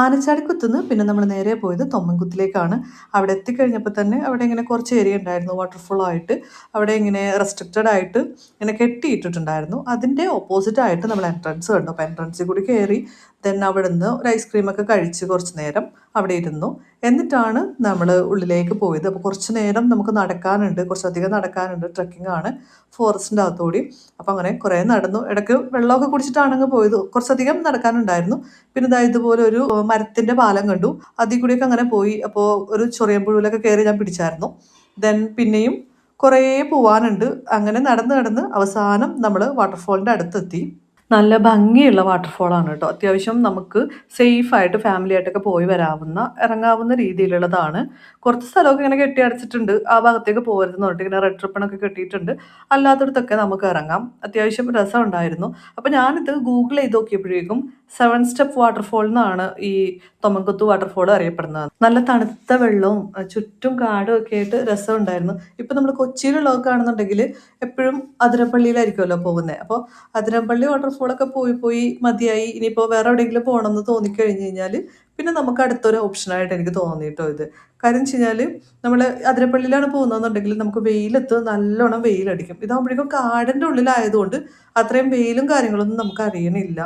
ആനച്ചാടിക്കുത്തുനിന്ന് പിന്നെ നമ്മൾ നേരെ പോയത് തൊമ്മൻകുത്തിലേക്കാണ്. അവിടെ എത്തിക്കഴിഞ്ഞപ്പോൾ തന്നെ അവിടെ ഇങ്ങനെ കുറച്ച് ഏരിയ ഉണ്ടായിരുന്നു വാട്ടർഫോൾ ആയിട്ട്. അവിടെ ഇങ്ങനെ റെസ്ട്രിക്റ്റഡ് ആയിട്ട് ഇങ്ങനെ കെട്ടിയിട്ടിട്ടുണ്ടായിരുന്നു. അതിൻ്റെ ഓപ്പോസിറ്റ് ആയിട്ട് നമ്മൾ എൻട്രൻസ് കണ്ടു. അപ്പോൾ എൻട്രൻസിൽ കൂടി കയറി അവിടെ നിന്ന് ഒരു ഐസ്ക്രീമൊക്കെ കഴിച്ച് കുറച്ച് നേരം അവിടെ ഇരുന്നു. എന്നിട്ടാണ് നമ്മൾ ഉള്ളിലേക്ക് പോയത്. അപ്പോൾ കുറച്ച് നേരം നമുക്ക് നടക്കാനുണ്ട്, കുറച്ചധികം നടക്കാനുണ്ട്. ട്രക്കിംഗ് ആണ് ഫോറസ്റ്റിൻ്റെ അകത്തുകൂടി. അപ്പോൾ അങ്ങനെ കുറേ നടന്നു. ഇടയ്ക്ക് വെള്ളമൊക്കെ കുടിച്ചിട്ടാണെങ്കിൽ പോയത്. കുറച്ചധികം നടക്കാനുണ്ടായിരുന്നു. പിന്നെ ഇതാ ഇതുപോലെ ഒരു മരത്തിൻ്റെ പാലം കണ്ടു. അതിൽ കൂടിയൊക്കെ അങ്ങനെ പോയി. അപ്പോൾ ഒരു ചൊറിയമ്പുഴയിലൊക്കെ കയറി ഞാൻ പിടിച്ചായിരുന്നു. പിന്നെയും കുറേ പോവാനുണ്ട്. അങ്ങനെ നടന്ന് നടന്ന് അവസാനം നമ്മൾ വാട്ടർഫോളിൻ്റെ അടുത്തെത്തി. നല്ല ഭംഗിയുള്ള വാട്ടർഫോളാണ് കേട്ടോ. അത്യാവശ്യം നമുക്ക് സേഫായിട്ട് ഫാമിലി ആയിട്ടൊക്കെ പോയി വരാവുന്ന ഇറങ്ങാവുന്ന രീതിയിലുള്ളതാണ്. കുറച്ച് സ്ഥലമൊക്കെ ഇങ്ങനെ കെട്ടിയടച്ചിട്ടുണ്ട്. ആ ഭാഗത്തേക്ക് പോകരുതെന്ന് പറഞ്ഞിട്ട് ഇങ്ങനെ റെഡ് റിബണൊക്കെ കെട്ടിയിട്ടുണ്ട്. അല്ലാത്തടത്തൊക്കെ നമുക്ക് ഇറങ്ങാം. അത്യാവശ്യം രസമുണ്ടായിരുന്നു. അപ്പോൾ ഞാനിത് ഗൂഗിൾ ചെയ്ത് നോക്കിയപ്പോഴേക്കും 7 സ്റ്റെപ്പ് വാട്ടർഫോൾ എന്നാണ് ഈ തൊമ്മൻകുത്ത് വാട്ടർഫോൾ അറിയപ്പെടുന്നത്. നല്ല തണുത്ത വെള്ളവും ചുറ്റും കാടും ഒക്കെ ആയിട്ട് രസമുണ്ടായിരുന്നു. ഇപ്പം നമ്മൾ കൊച്ചിയിലുള്ളതൊക്കെ ആണെന്നുണ്ടെങ്കിൽ എപ്പോഴും അതിരപ്പള്ളിയിലായിരിക്കുമല്ലോ പോകുന്നത്. അപ്പോൾ അതിരപ്പള്ളി വാട്ടർഫോളൊക്കെ പോയി മതിയായി. ഇനിയിപ്പോൾ വേറെ എവിടെയെങ്കിലും പോകണമെന്ന് തോന്നിക്കഴിഞ്ഞ് കഴിഞ്ഞാൽ പിന്നെ നമുക്ക് അടുത്തൊരു ഓപ്ഷനായിട്ട് എനിക്ക് തോന്നിയിട്ടോ ഇത്. കാര്യം വെച്ച് കഴിഞ്ഞാൽ നമ്മൾ അതിരപ്പള്ളിയിലാണ് പോകുന്നതെന്നുണ്ടെങ്കിൽ നമുക്ക് വെയിലത്ത് നല്ലോണം വെയിലടിക്കും. ഇതാകുമ്പോഴേക്കും കാടിൻ്റെ ഉള്ളിലായതുകൊണ്ട് അത്രയും വെയിലും കാര്യങ്ങളൊന്നും നമുക്ക് അറിയണില്ല.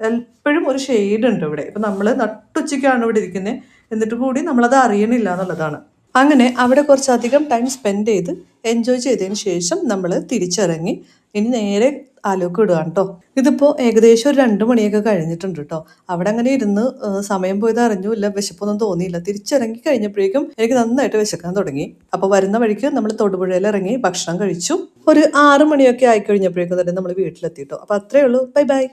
എപ്പോഴും ഒരു ഷെയ്ഡ് ഉണ്ട് ഇവിടെ. ഇപ്പം നമ്മൾ നട്ടുച്ചയ്ക്കാണ് ഇവിടെ ഇരിക്കുന്നത്, എന്നിട്ട് കൂടി നമ്മളത് അറിയണില്ല എന്നുള്ളതാണ്. അങ്ങനെ അവിടെ കുറച്ചധികം ടൈം സ്പെൻഡ് ചെയ്ത് എൻജോയ് ചെയ്തതിന് ശേഷം നമ്മൾ തിരിച്ചിറങ്ങി. ഇനി നേരെ ആലോക്ക് ഇടുകയാണ് കേട്ടോ. ഇതിപ്പോൾ ഏകദേശം ഒരു 2 മണിയൊക്കെ കഴിഞ്ഞിട്ടുണ്ട് കേട്ടോ. അവിടെ അങ്ങനെ ഇരുന്ന് സമയം പോയത് അറിഞ്ഞില്ല, വിശപ്പൊന്നും തോന്നിയില്ല. തിരിച്ചിറങ്ങി കഴിഞ്ഞപ്പോഴേക്കും എനിക്ക് നന്നായിട്ട് വിശക്കാൻ തുടങ്ങി. അപ്പോൾ വരുന്ന വഴിക്ക് നമ്മൾ തൊടുപുഴയിൽ ഇറങ്ങി ഭക്ഷണം കഴിച്ചു. ഒരു 6 മണിയൊക്കെ ആയിക്കഴിഞ്ഞപ്പോഴേക്കും തന്നെ നമ്മൾ വീട്ടിലെത്തി കേട്ടോ. അപ്പോൾ അത്രയേ ഉള്ളൂ. Bye bye.